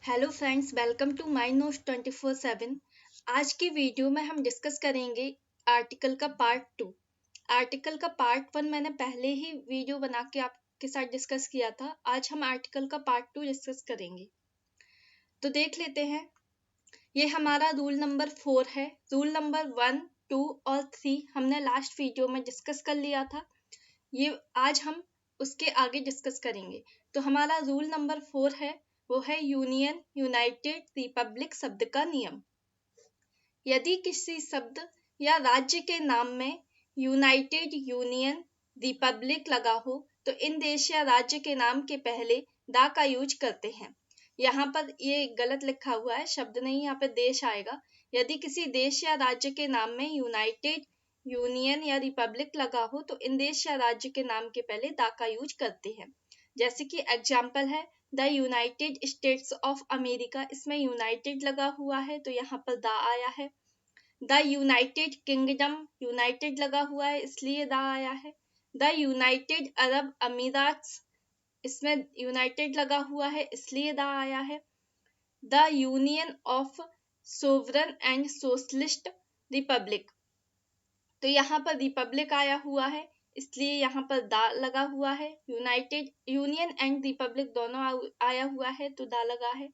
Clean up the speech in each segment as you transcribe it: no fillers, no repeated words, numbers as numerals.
Hello friends, welcome to my notes 24/7। आज की video में हम डिस्कस करेंगे आर्टिकल का पार्ट 2। आर्टिकल का पार्ट 1 मैंने पहले ही वीडियो बना के आपके साथ डिस्कस किया था। आज हम आर्टिकल का पार्ट 2 डिस्कस करेंगे। तो देख लेते हैं। ये हमारा रूल नंबर 4 है। रूल नंबर 1, 2 और 3 हमने लास्ट वीडियो में डिस्कस कर लिया था। ये आज हम उसके आगे डिस्कस करेंगे। तो हमारा रूल नंबर 4 है, वो है यूनियन, यूनाइटेड, रिपब्लिक शब्द का नियम। यदि किसी शब्द या राज्य के नाम में यूनाइटेड, यूनियन, रिपब्लिक लगा हो तो इन देश या राज्य के नाम के पहले दा का यूज करते हैं। यहाँ पर ये गलत लिखा हुआ है, शब्द नहीं, यहाँ पे देश आएगा। यदि किसी देश या राज्य के नाम में यूनाइटेड, यूनियन या रिपब्लिक लगा हो तो इन देश या राज्य के नाम के पहले दा का यूज करते हैं। जैसे कि एग्जाम्पल है the United states of America, इसमें यूनाइटेड लगा हुआ है तो यहाँ पर दा आया है। द यूनाइटेड किंगडम, यूनाइटेड लगा हुआ है इसलिए दा आया है। द यूनाइटेड अरब अमीरात्स, इसमें यूनाइटेड लगा हुआ है इसलिए दा आया है। The union of sovereign and socialist Republic, तो यहाँ पर रिपब्लिक आया हुआ है इसलिए यहाँ पर दा लगा हुआ है। यूनाइटेड, यूनियन एंड रिपब्लिक दोनों आया हुआ है तो दा लगा है।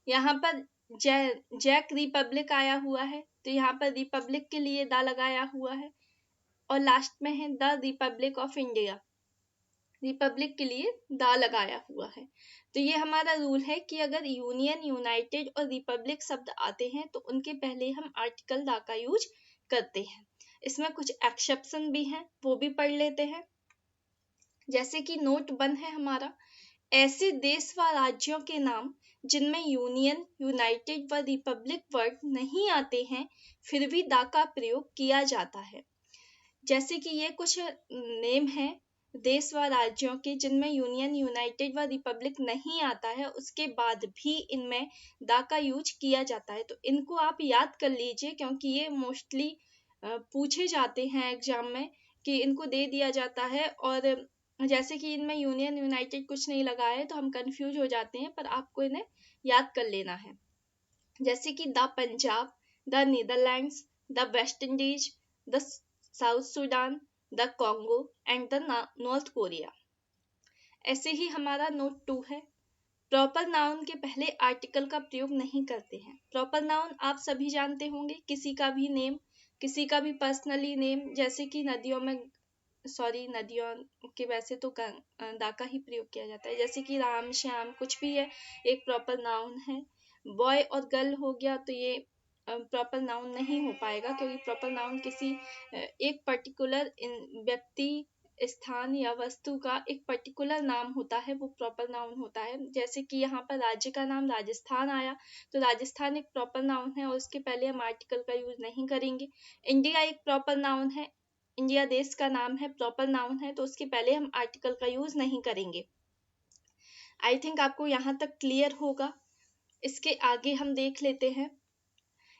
यहाँ पर जैक रिपब्लिक आया हुआ है तो यहाँ पर रिपब्लिक के लिए दा लगाया हुआ है। और लास्ट में है the Republic of India, Republic के लिए दा लगाया हुआ है। तो ये हमारा रूल है कि अगर यूनियन, यूनाइटेड और रिपब्लिक शब्द आते हैं तो उनके पहले हम आर्टिकल दा का यूज करते हैं। इसमें कुछ एक्सेप्शन भी हैं, वो भी पढ़ लेते हैं। जैसे कि नोट 1 है हमारा, ऐसे देश व राज्यों के नाम जिनमें यूनियन, यूनाइटेड व रिपब्लिक वर्ड नहीं आते हैं फिर भी दा का प्रयोग किया जाता है। जैसे कि ये कुछ नेम है देश व राज्यों के जिनमें यूनियन, यूनाइटेड व रिपब्लिक नहीं आता है, उसके बाद भी इनमें दा का यूज किया जाता है। तो इनको आप याद कर लीजिए क्योंकि ये मोस्टली पूछे जाते हैं एग्जाम में, कि इनको दे दिया जाता है। और जैसे कि इनमें यूनियन, यूनाइटेड कुछ नहीं लगा है तो हम कंफ्यूज हो जाते हैं, पर आपको इन्हें याद कर लेना है। जैसे कि the Punjab, the Netherlands, the West Indies, the south Sudan, the Congo and the north Korea. ऐसे ही हमारा नोट 2 है, प्रॉपर नाउन के पहले आर्टिकल का प्रयोग नहीं करते हैं। प्रॉपर नाउन आप सभी जानते होंगे, किसी का भी नेम, किसी का भी पर्सनली नेम, जैसे कि नदियों के वैसे तो दा का ही प्रयोग किया जाता है। जैसे कि राम, श्याम, कुछ भी है, एक प्रॉपर नाउन है। बॉय और गर्ल हो गया तो ये प्रॉपर नाउन नहीं हो पाएगा, क्योंकि प्रॉपर नाउन किसी एक पर्टिकुलर व्यक्ति, स्थान या वस्तु का एक पर्टिकुलर नाम होता है, वो प्रॉपर नाउन होता है। जैसे कि यहाँ पर राज्य का नाम राजस्थान आया तो राजस्थान एक प्रॉपर नाउन है और उसके पहले हम आर्टिकल का यूज नहीं करेंगे। इंडिया एक प्रॉपर नाउन है, इंडिया देश का नाम है, प्रॉपर नाउन है, तो उसके पहले हम आर्टिकल का यूज नहीं करेंगे। आई थिंक आपको यहाँ तक क्लियर होगा। इसके आगे हम देख लेते हैं।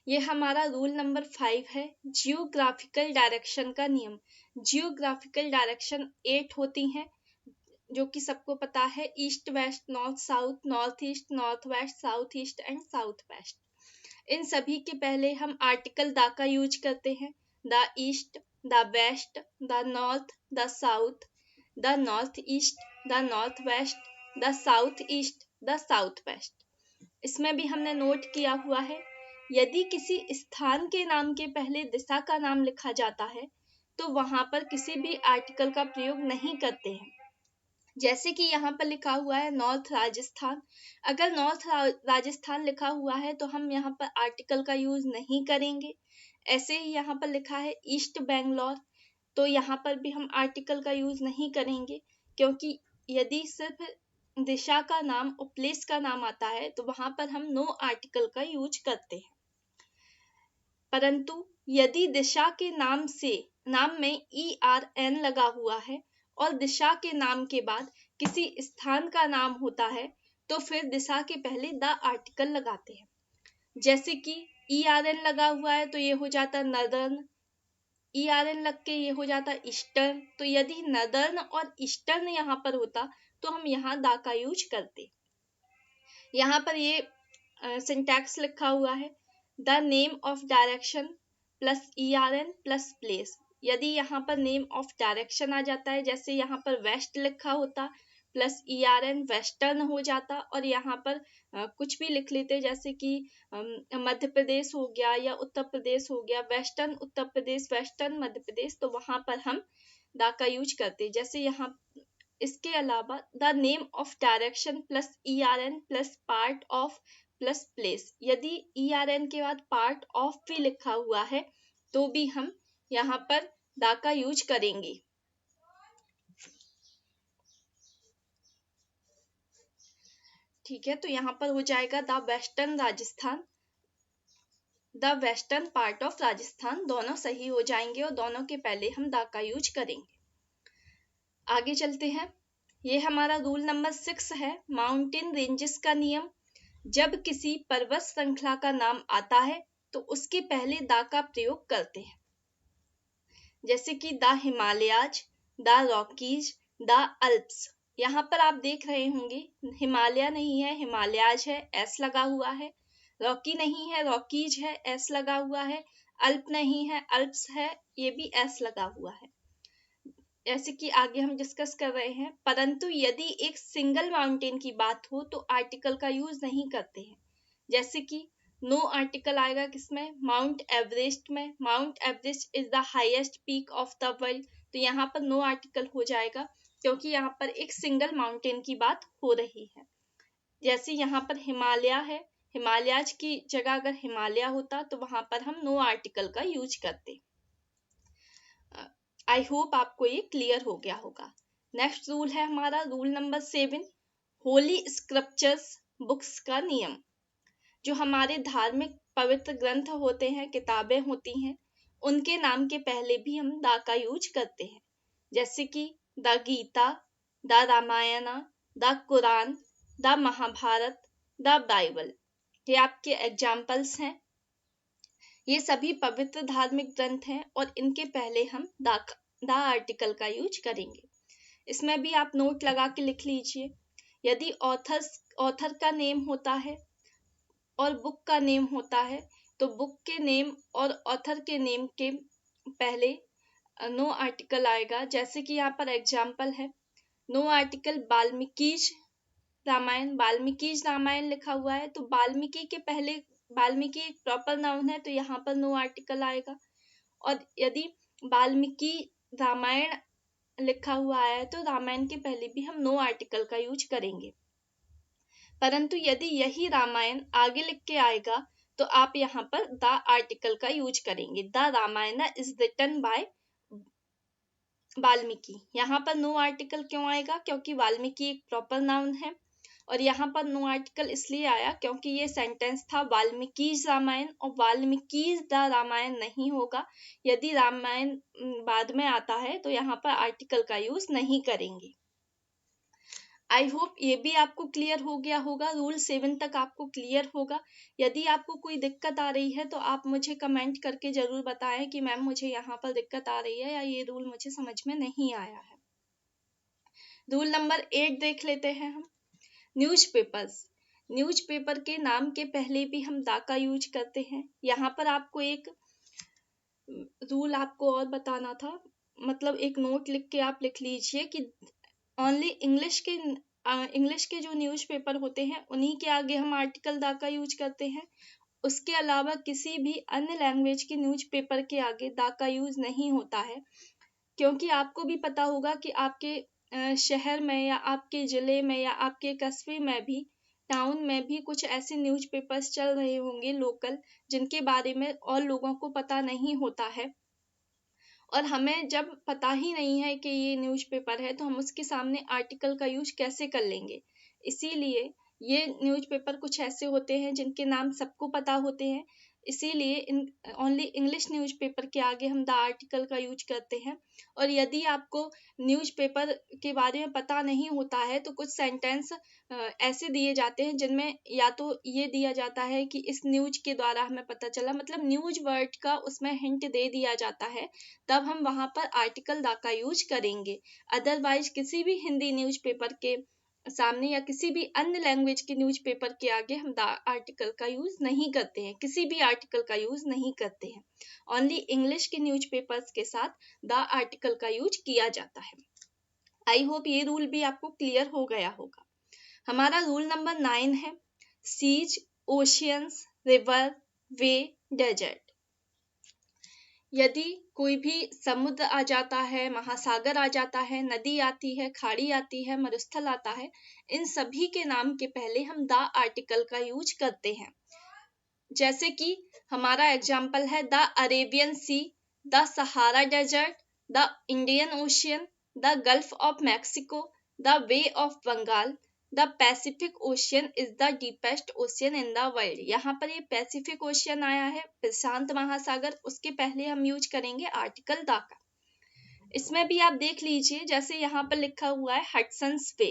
ये हमारा रूल नंबर 5 है, जियोग्राफिकल डायरेक्शन का नियम। जियोग्राफिकल डायरेक्शन 8 होती हैं, जो कि सबको पता है, east, west, north, south, north east, north west, south east and south west. इन सभी के पहले हम आर्टिकल दा का यूज करते हैं। The east, the west, the north, the south, the north east, the north west, the south east, the south west. इसमें भी हमने नोट किया हुआ है, यदि किसी स्थान के नाम के पहले दिशा का नाम लिखा जाता है तो वहां पर किसी भी आर्टिकल का प्रयोग नहीं करते हैं। जैसे कि यहाँ पर लिखा हुआ है नॉर्थ राजस्थान, अगर नॉर्थ राजस्थान लिखा हुआ है तो हम यहाँ पर आर्टिकल का यूज नहीं करेंगे। ऐसे ही यहाँ पर लिखा है ईस्ट बेंगलोर, तो यहाँ पर भी हम आर्टिकल का यूज नहीं करेंगे, क्योंकि यदि सिर्फ दिशा का नाम और प्लेस का नाम आता है तो वहां पर हम नो आर्टिकल का यूज करते हैं। परंतु यदि दिशा के नाम में ERN लगा हुआ है और दिशा के नाम के बाद किसी स्थान का नाम होता है तो फिर दिशा के पहले द आर्टिकल लगाते हैं। जैसे कि ERN लगा हुआ है तो ये हो जाता नदर्न, ERN लग के ये हो जाता ईस्टर्न। तो यदि नदर्न और ईस्टर्न यहाँ पर होता तो हम यहाँ दा का यूज करते। यहाँ पर ये सिंटैक्स लिखा हुआ है, the name of direction plus ERN plus place. यदि यहाँ पर नेम ऑफ डायरेक्शन आ जाता है, जैसे यहाँ पर वेस्ट लिखा होता प्लस ERN वेस्टर्न हो जाता, और यहाँ पर कुछ भी लिख लेते जैसे कि मध्य प्रदेश हो गया या उत्तर प्रदेश हो गया, वेस्टर्न उत्तर प्रदेश, वेस्टर्न मध्य प्रदेश, तो वहां पर हम द का यूज करते। जैसे यहाँ इसके अलावा the name of direction plus ERN plus part of plus place, यदि ERN के बाद पार्ट ऑफ भी लिखा हुआ है तो भी हम यहाँ पर द का यूज करेंगे। ठीक है, तो यहाँ पर हो जाएगा the western Rajasthan, the western part of Rajasthan, दोनों सही हो जाएंगे और दोनों के पहले हम द का यूज करेंगे। आगे चलते हैं, ये हमारा रूल नंबर 6 है, माउंटेन रेंजेस का नियम। जब किसी पर्वत श्रृंखला का नाम आता है तो उसके पहले द का प्रयोग करते हैं, जैसे कि the Himalayas, the Rockies, the Alps. यहाँ पर आप देख रहे होंगे हिमालय नहीं है, हिमालयाज है, एस लगा हुआ है, रॉकी नहीं है, रॉकीज है, एस लगा हुआ है, अल्प नहीं है, अल्प्स है, ये भी एस लगा हुआ है। जैसे कि आगे हम डिस्कस कर रहे हैं, परंतु यदि एक सिंगल माउंटेन की बात हो तो आर्टिकल का यूज नहीं करते हैं। जैसे कि नो आर्टिकल आएगा किसमें, माउंट एवरेस्ट में। Mount Everest is the highest peak of the world, तो यहाँ पर नो आर्टिकल हो जाएगा क्योंकि यहाँ पर एक सिंगल माउंटेन की बात हो रही है। जैसे यहाँ पर हिमालय है, हिमालयाज की जगह अगर हिमालय होता तो वहां पर हम नो आर्टिकल का यूज करते। आई होप आपको ये क्लियर हो गया होगा। नेक्स्ट रूल है हमारा rule number 7, Holi scriptures books का नियम। जो हमारे धार्मिक पवित्र ग्रंथ होते हैं, किताबें होती हैं, उनके नाम के पहले भी हम द का यूज करते हैं, जैसे कि the Gita, the Ramayana, the Quran, the Mahabharata, the Bible. ये आपके एग्जाम्पल्स हैं। ये सभी पवित्र धार्मिक ग्रंथ हैं और इनके पहले हम द आर्टिकल का यूज करेंगे। इसमें भी आप नोट लगा के लिख लीजिए। यदि ऑथर का नेम होता है और बुक का नेम होता है तो बुक के नेम और ऑथर के नेम के पहले नो आर्टिकल आएगा। जैसे कि यहाँ पर एग्जाम्पल है, नो आर्टिकल वाल्मीकिज रामायण, वाल्मीकिज रामायण लिखा हुआ है तो वाल्मीकि के पहले, वाल्मीकि एक प्रॉपर नाउन है तो यहाँ पर नो आर्टिकल आएगा। और यदि वाल्मीकि रामायण लिखा हुआ है तो रामायण के पहले भी हम नो आर्टिकल का यूज करेंगे। परंतु यदि यही रामायण आगे लिख के आएगा तो आप यहाँ पर द आर्टिकल का यूज करेंगे। The Ramayana is written by Valmiki. यहाँ पर नो आर्टिकल क्यों आएगा, क्योंकि वाल्मीकि एक प्रॉपर नाउन है। और यहाँ पर नो आर्टिकल इसलिए आया क्योंकि ये सेंटेंस था वाल्मीकिज रामायण, और वाल्मीकिज द रामायण नहीं होगा। यदि रामायण बाद में आता है तो यहाँ पर आर्टिकल का यूज नहीं करेंगे। आई होप ये भी आपको क्लियर हो गया होगा, रूल 7 तक आपको क्लियर होगा। यदि आपको कोई दिक्कत आ रही है तो आप मुझे कमेंट करके जरूर बताएं कि मैम मुझे यहाँ पर दिक्कत आ रही है या ये रूल मुझे समझ में नहीं आया है। रूल नंबर 8 देख लेते हैं हम, न्यूज़पेपर्स। न्यूज़पेपर के नाम के पहले भी हम द का यूज करते हैं। यहाँ पर आपको एक रूल आपको और बताना था, मतलब एक नोट लिख के आप लिख लीजिए कि ओनली इंग्लिश के जो न्यूज़पेपर होते हैं उन्हीं के आगे हम आर्टिकल द का यूज करते हैं। उसके अलावा किसी भी अन्य लैंग्वेज के न्यूज़पेपर के आगे द का यूज नहीं होता है, क्योंकि आपको भी पता होगा कि आपके शहर में या आपके जिले में या आपके कस्बे में भी, टाउन में भी कुछ ऐसे न्यूज़पेपर्स चल रहे होंगे लोकल, जिनके बारे में और लोगों को पता नहीं होता है। और हमें जब पता ही नहीं है कि ये न्यूज़पेपर है तो हम उसके सामने आर्टिकल का यूज कैसे कर लेंगे। इसीलिए ये न्यूज़पेपर कुछ ऐसे होते हैं जिनके नाम सबको पता होते हैं, इसीलिए ओनली इंग्लिश न्यूज़पेपर के आगे हम द आर्टिकल का यूज करते हैं। और यदि आपको न्यूज़पेपर के बारे में पता नहीं होता है तो कुछ सेंटेंस ऐसे दिए जाते हैं जिनमें या तो ये दिया जाता है कि इस न्यूज के द्वारा हमें पता चला, मतलब न्यूज वर्ड का उसमें हिंट दे दिया जाता है, तब हम वहां पर आर्टिकल द का यूज करेंगे। अदरवाइज किसी भी हिंदी न्यूज़पेपर के सामने या किसी भी अन्य लैंग्वेज के न्यूज़पेपर के आगे हम द आर्टिकल का यूज नहीं करते हैं, किसी भी आर्टिकल का यूज नहीं करते हैं। ओनली इंग्लिश के न्यूज़पेपर्स के साथ द आर्टिकल का यूज किया जाता है। आई होप ये रूल भी आपको क्लियर हो गया होगा। हमारा रूल नंबर 9 है सीज, ओशियंस, रिवर, वे, डेजर्ट। यदि कोई भी समुद्र आ जाता है, महासागर आ जाता है, नदी आती है, खाड़ी आती है, मरुस्थल आता है, इन सभी के नाम के पहले हम द आर्टिकल का यूज करते हैं। जैसे कि हमारा एग्जाम्पल है the Arabian Sea, the Sahara Desert, the Indian Ocean, the Gulf of Mexico, the Bay of Bengal, the Pacific Ocean is the deepest ocean in the world. यहाँ पर ये पैसिफिक ओशियन आया है, प्रशांत महासागर, उसके पहले हम यूज करेंगे आर्टिकल द का। इसमें भी आप देख लीजिए, जैसे यहाँ पर लिखा हुआ है हडसन्स वे,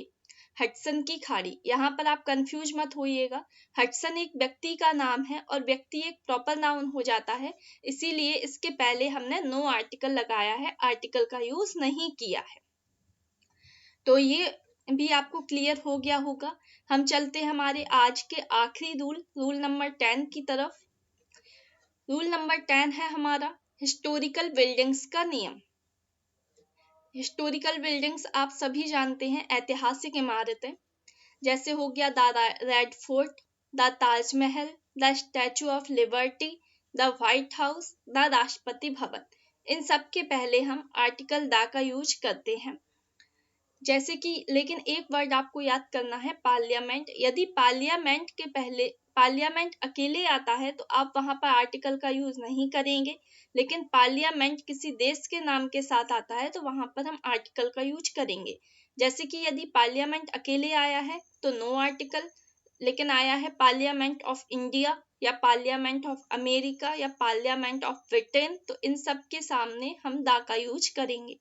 हडसन की खाड़ी। यहाँ पर आप कंफ्यूज मत होइएगा, हडसन एक व्यक्ति का नाम है और व्यक्ति एक प्रॉपर नाउन हो जाता है, इसीलिए इसके पहले हमने नो आर्टिकल लगाया है, आर्टिकल का यूज नहीं किया है। तो ये भी आपको क्लियर हो गया होगा। हम चलते हैं हमारे आज के आखिरी रूल नंबर 10 की तरफ। रूल नंबर 10 है हमारा हिस्टोरिकल बिल्डिंग्स का नियम। हिस्टोरिकल बिल्डिंग्स आप सभी जानते हैं, ऐतिहासिक इमारतें, जैसे हो गया the red fort, the Taj Mahal, the statue of liberty, the white house, the Rashtrapati Bhavan. इन सब के पहले हम आर्टिकल द का यूज करते हैं। जैसे कि लेकिन एक वर्ड आपको याद करना है, पार्लियामेंट। यदि पार्लियामेंट के पहले पार्लियामेंट अकेले आता है तो आप वहां पर आर्टिकल का यूज नहीं करेंगे, लेकिन पार्लियामेंट किसी देश के नाम के साथ आता है तो वहां पर हम आर्टिकल का यूज करेंगे। जैसे कि यदि पार्लियामेंट अकेले आया है तो नो आर्टिकल, लेकिन आया है पार्लियामेंट ऑफ इंडिया या पार्लियामेंट ऑफ अमेरिका या पार्लियामेंट ऑफ ब्रिटेन, तो इन सब के सामने हम द का यूज करेंगे।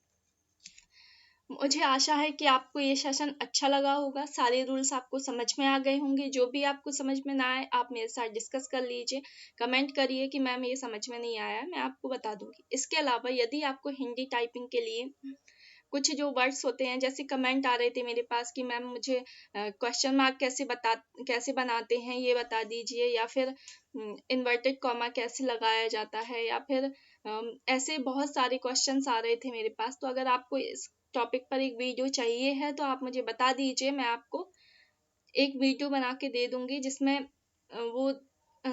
मुझे आशा है कि आपको ये सेशन अच्छा लगा होगा, सारे रूल्स आपको समझ में आ गए होंगे। जो भी आपको समझ में ना आए आप मेरे साथ डिस्कस कर लीजिए, कमेंट करिए कि मैम ये समझ में नहीं आया, मैं आपको बता दूंगी। इसके अलावा यदि आपको हिंदी टाइपिंग के लिए कुछ जो वर्ड्स होते हैं, जैसे कमेंट आ रहे थे मेरे पास कि मैम मुझे क्वेश्चन मार्क कैसे बनाते हैं ये बता दीजिए, या फिर इन्वर्टेड कॉमा कैसे लगाया जाता है, या फिर ऐसे बहुत सारे क्वेश्चंस आ रहे थे मेरे पास। तो अगर आपको इस टॉपिक पर एक वीडियो चाहिए है तो आप मुझे बता दीजिए, मैं आपको एक वीडियो बना के दे दूंगी जिसमें वो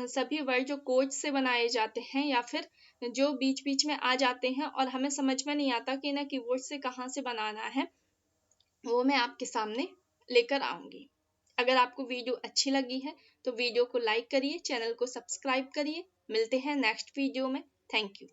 सभी वर्ड जो कोट से बनाए जाते हैं या फिर जो बीच बीच में आ जाते हैं और हमें समझ में नहीं आता कि इन्हें कीवर्ड से कहाँ से बनाना है, वो मैं आपके सामने लेकर आऊंगी। अगर आपको वीडियो अच्छी लगी है तो वीडियो को लाइक करिए, चैनल को सब्सक्राइब करिए। मिलते हैं नेक्स्ट वीडियो में। Thank you.